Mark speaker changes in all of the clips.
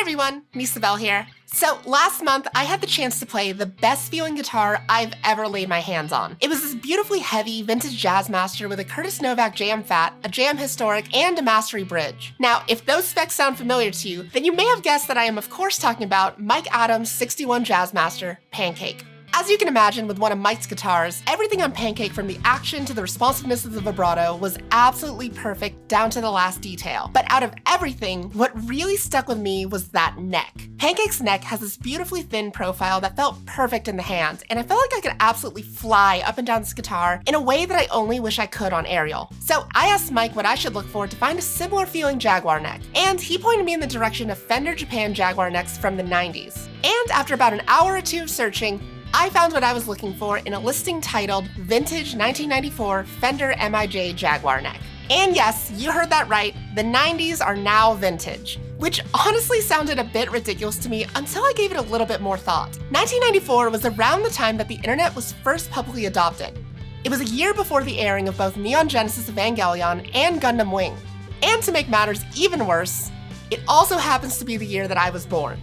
Speaker 1: everyone, Nisabel here. So last month, I had the chance to play the best feeling guitar I've ever laid my hands on. It was this beautifully heavy vintage Jazzmaster with a Curtis Novak Jam Fat, a Jam Historic, and a Mastery Bridge. Now, if those specs sound familiar to you, then you may have guessed that I am of course talking about Mike Adams' 61 Jazzmaster, Pancake. As you can imagine with one of Mike's guitars, everything on Pancake from the action to the responsiveness of the vibrato was absolutely perfect down to the last detail. But out of everything, what really stuck with me was that neck. Pancake's neck has this beautifully thin profile that felt perfect in the hand, and I felt like I could absolutely fly up and down this guitar in a way that I only wish I could on aerial. So I asked Mike what I should look for to find a similar feeling Jaguar neck, and he pointed me in the direction of Fender Japan Jaguar necks from the 90s. And after about an hour or two of searching, I found what I was looking for in a listing titled Vintage 1994 Fender MIJ Jaguar Neck. And yes, you heard that right, the 90s are now vintage, which honestly sounded a bit ridiculous to me until I gave it a little bit more thought. 1994 was around the time that the internet was first publicly adopted. It was a year before the airing of both Neon Genesis Evangelion and Gundam Wing. And to make matters even worse, it also happens to be the year that I was born.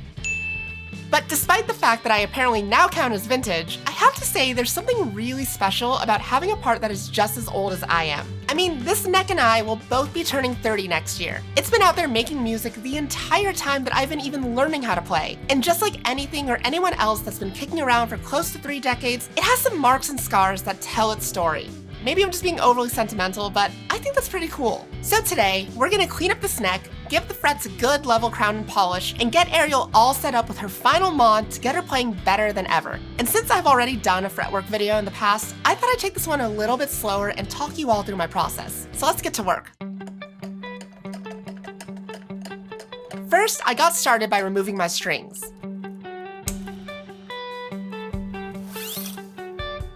Speaker 1: But despite the fact that I apparently now count as vintage, I have to say there's something really special about having a part that is just as old as I am. I mean, this neck and I will both be turning 30 next year. It's been out there making music the entire time that I've been even learning how to play. And just like anything or anyone else that's been kicking around for close to 3 decades, it has some marks and scars that tell its story. Maybe I'm just being overly sentimental, but I think that's pretty cool. So today, we're gonna clean up this neck, give the frets a good level crown and polish, and get Ariel all set up with her final mod to get her playing better than ever. And since I've already done a fretwork video in the past, I thought I'd take this one a little bit slower and talk you all through my process. So let's get to work. First, I got started by removing my strings.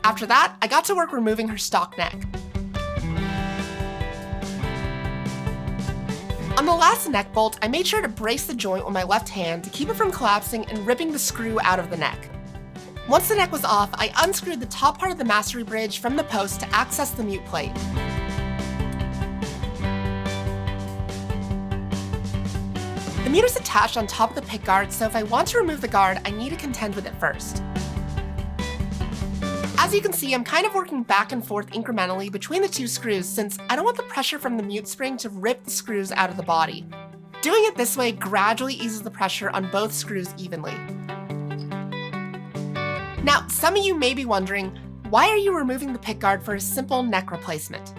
Speaker 1: After that, I got to work removing her stock neck. On the last neck bolt, I made sure to brace the joint with my left hand to keep it from collapsing and ripping the screw out of the neck. Once the neck was off, I unscrewed the top part of the Mastery Bridge from the post to access the mute plate. The mute is attached on top of the pick guard, so if I want to remove the guard, I need to contend with it first. As you can see, I'm kind of working back and forth incrementally between the 2 screws since I don't want the pressure from the mute spring to rip the screws out of the body. Doing it this way gradually eases the pressure on both screws evenly. Now, some of you may be wondering, why are you removing the pickguard for a simple neck replacement?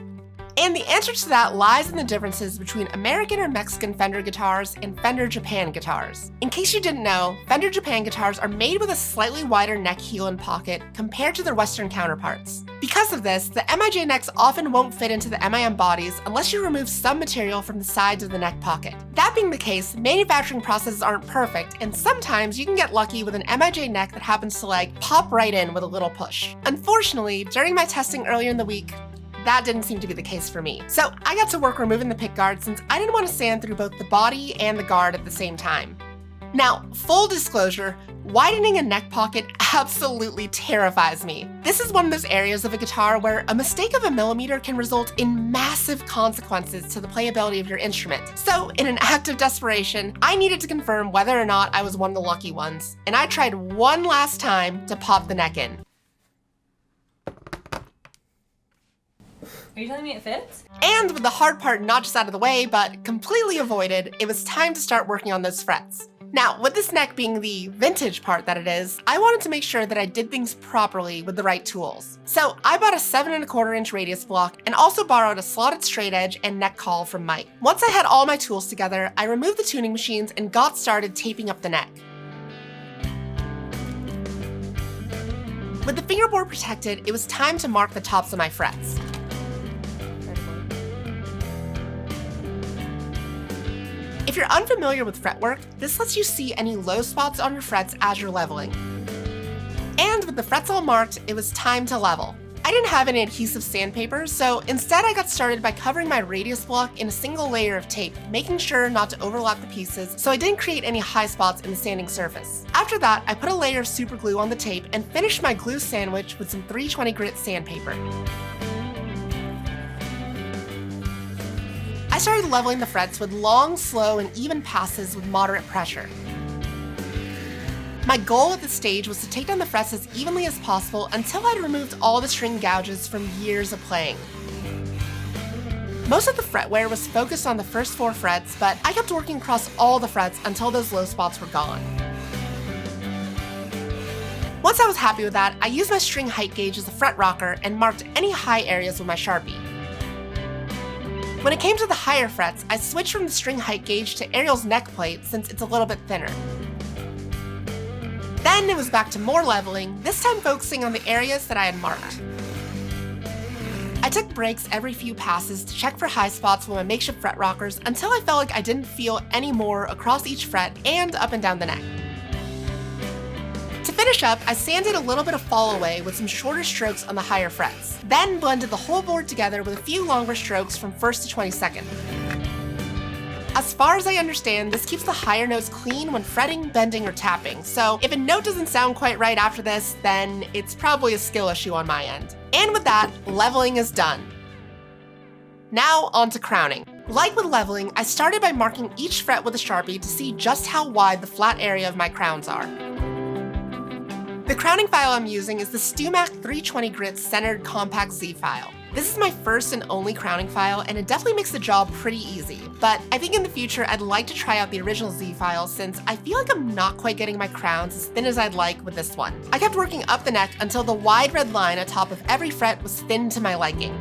Speaker 1: And the answer to that lies in the differences between American or Mexican Fender guitars and Fender Japan guitars. In case you didn't know, Fender Japan guitars are made with a slightly wider neck heel and pocket compared to their Western counterparts. Because of this, the MIJ necks often won't fit into the MIM bodies unless you remove some material from the sides of the neck pocket. That being the case, manufacturing processes aren't perfect, and sometimes you can get lucky with an MIJ neck that happens to pop right in with a little push. Unfortunately, during my testing earlier in the week, that didn't seem to be the case for me. So I got to work removing the pick guard since I didn't want to sand through both the body and the guard at the same time. Now, full disclosure, widening a neck pocket absolutely terrifies me. This is one of those areas of a guitar where a mistake of a millimeter can result in massive consequences to the playability of your instrument. So in an act of desperation, I needed to confirm whether or not I was one of the lucky ones, and I tried one last time to pop the neck in.
Speaker 2: Are you telling me it fits?
Speaker 1: And with the hard part not just out of the way, but completely avoided, it was time to start working on those frets. Now, with this neck being the vintage part that it is, I wanted to make sure that I did things properly with the right tools. So I bought a 7¼ inch radius block and also borrowed a slotted straight edge and neck caul from Mike. Once I had all my tools together, I removed the tuning machines and got started taping up the neck. With the fingerboard protected, it was time to mark the tops of my frets. If you're unfamiliar with fretwork, this lets you see any low spots on your frets as you're leveling. And with the frets all marked, it was time to level. I didn't have any adhesive sandpaper, so instead I got started by covering my radius block in a single layer of tape, making sure not to overlap the pieces so I didn't create any high spots in the sanding surface. After that, I put a layer of super glue on the tape and finished my glue sandwich with some 320 grit sandpaper. I started leveling the frets with long, slow, and even passes with moderate pressure. My goal at this stage was to take down the frets as evenly as possible until I'd removed all the string gouges from years of playing. Most of the fret wear was focused on the first 4 frets, but I kept working across all the frets until those low spots were gone. Once I was happy with that, I used my string height gauge as a fret rocker and marked any high areas with my Sharpie. When it came to the higher frets, I switched from the string height gauge to Ariel's neck plate since it's a little bit thinner. Then it was back to more leveling, this time focusing on the areas that I had marked. I took breaks every few passes to check for high spots with my makeshift fret rockers until I felt like I didn't feel any more across each fret and up and down the neck. To finish up, I sanded a little bit of fall away with some shorter strokes on the higher frets, then blended the whole board together with a few longer strokes from 1st to 22nd. As far as I understand, this keeps the higher notes clean when fretting, bending, or tapping, so if a note doesn't sound quite right after this, then it's probably a skill issue on my end. And with that, leveling is done. Now on to crowning. Like with leveling, I started by marking each fret with a Sharpie to see just how wide the flat area of my crowns are. The crowning file I'm using is the StewMac 320 Grit Centered Compact Z file. This is my first and only crowning file, and it definitely makes the job pretty easy, but I think in the future I'd like to try out the original Z file since I feel like I'm not quite getting my crowns as thin as I'd like with this one. I kept working up the neck until the wide red line atop of every fret was thin to my liking.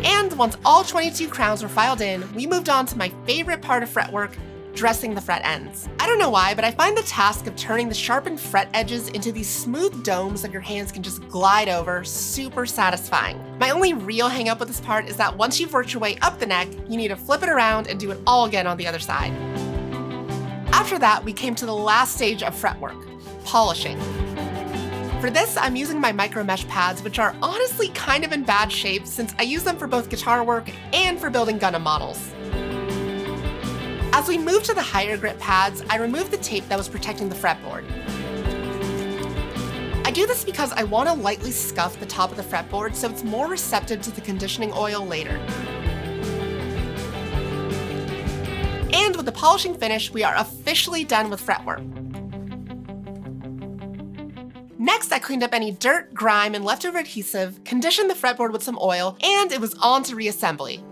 Speaker 1: And once all 22 crowns were filed in, we moved on to my favorite part of fretwork, dressing the fret ends. I don't know why, but I find the task of turning the sharpened fret edges into these smooth domes that your hands can just glide over super satisfying. My only real hang up with this part is that once you've worked your way up the neck, you need to flip it around and do it all again on the other side. After that, we came to the last stage of fretwork, polishing. For this, I'm using my micro mesh pads, which are honestly kind of in bad shape since I use them for both guitar work and for building Gundam models. As we moved to the higher grit pads, I removed the tape that was protecting the fretboard. I do this because I want to lightly scuff the top of the fretboard so it's more receptive to the conditioning oil later. And with the polishing finished, we are officially done with fretwork. Next, I cleaned up any dirt, grime, and leftover adhesive, conditioned the fretboard with some oil, and it was on to reassembly.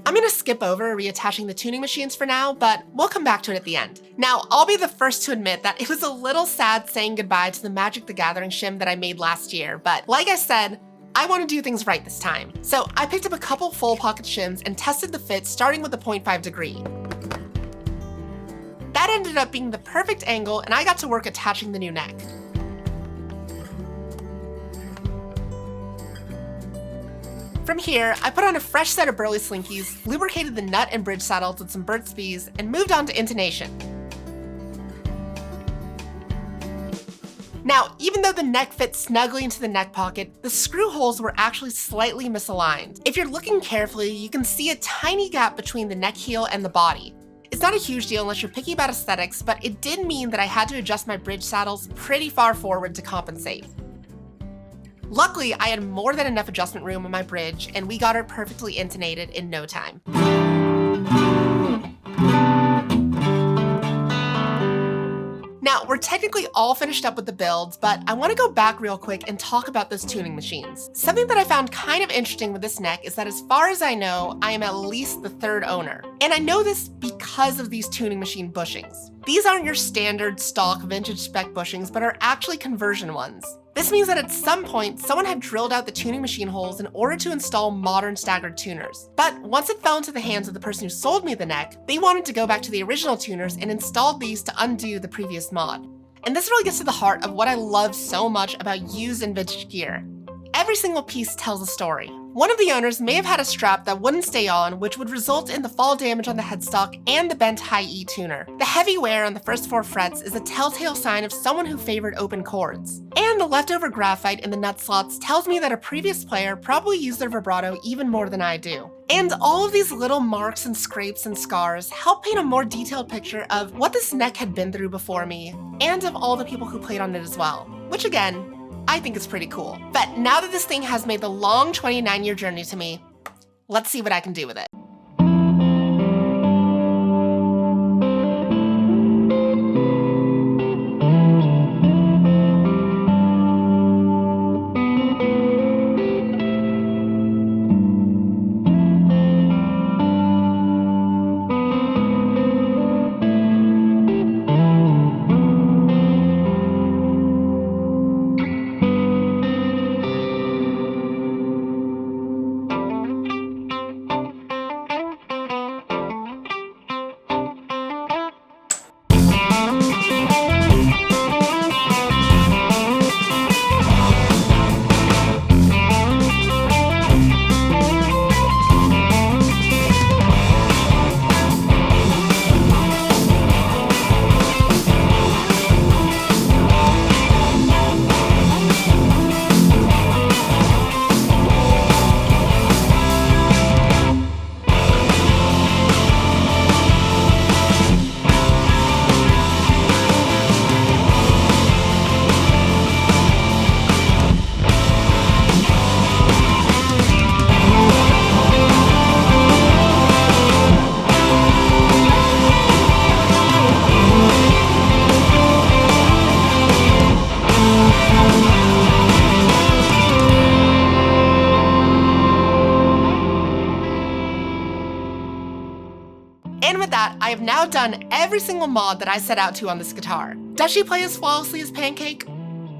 Speaker 1: I'm gonna skip over reattaching the tuning machines for now, but we'll come back to it at the end. Now, I'll be the first to admit that it was a little sad saying goodbye to the Magic the Gathering shim that I made last year, but like I said, I want to do things right this time. So I picked up a couple full pocket shims and tested the fit starting with a 0.5 degree. That ended up being the perfect angle and I got to work attaching the new neck. From here, I put on a fresh set of burly slinkies, lubricated the nut and bridge saddles with some Burt's Bees, and moved on to intonation. Now, even though the neck fit snugly into the neck pocket, the screw holes were actually slightly misaligned. If you're looking carefully, you can see a tiny gap between the neck heel and the body. It's not a huge deal unless you're picky about aesthetics, but it did mean that I had to adjust my bridge saddles pretty far forward to compensate. Luckily, I had more than enough adjustment room on my bridge, and we got her perfectly intonated in no time. Now, we're technically all finished up with the builds, but I want to go back real quick and talk about those tuning machines. Something that I found kind of interesting with this neck is that as far as I know, I am at least the third owner. And I know this because of these tuning machine bushings. These aren't your standard stock vintage spec bushings, but are actually conversion ones. This means that at some point, someone had drilled out the tuning machine holes in order to install modern staggered tuners. But once it fell into the hands of the person who sold me the neck, they wanted to go back to the original tuners and installed these to undo the previous mod. And this really gets to the heart of what I love so much about used and vintage gear. Every single piece tells a story. One of the owners may have had a strap that wouldn't stay on, which would result in the fall damage on the headstock and the bent high E tuner. The heavy wear on the first 4 frets is a telltale sign of someone who favored open chords. And the leftover graphite in the nut slots tells me that a previous player probably used their vibrato even more than I do. And all of these little marks and scrapes and scars help paint a more detailed picture of what this neck had been through before me, and of all the people who played on it as well. Which again, I think it's pretty cool. But now that this thing has made the long 29-year journey to me, let's see what I can do with it. done every single mod that I set out to on this guitar. Does she play as flawlessly as Pancake?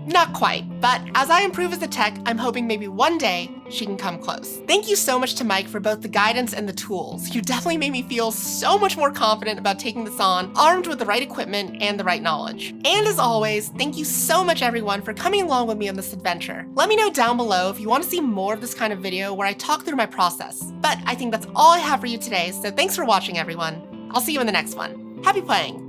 Speaker 1: Not quite, but as I improve as a tech, I'm hoping maybe one day she can come close. Thank you so much to Mike for both the guidance and the tools. You definitely made me feel so much more confident about taking this on, armed with the right equipment and the right knowledge. And as always, thank you so much everyone for coming along with me on this adventure. Let me know down below if you want to see more of this kind of video where I talk through my process. But I think that's all I have for you today, so thanks for watching everyone. I'll see you in the next one. Happy playing!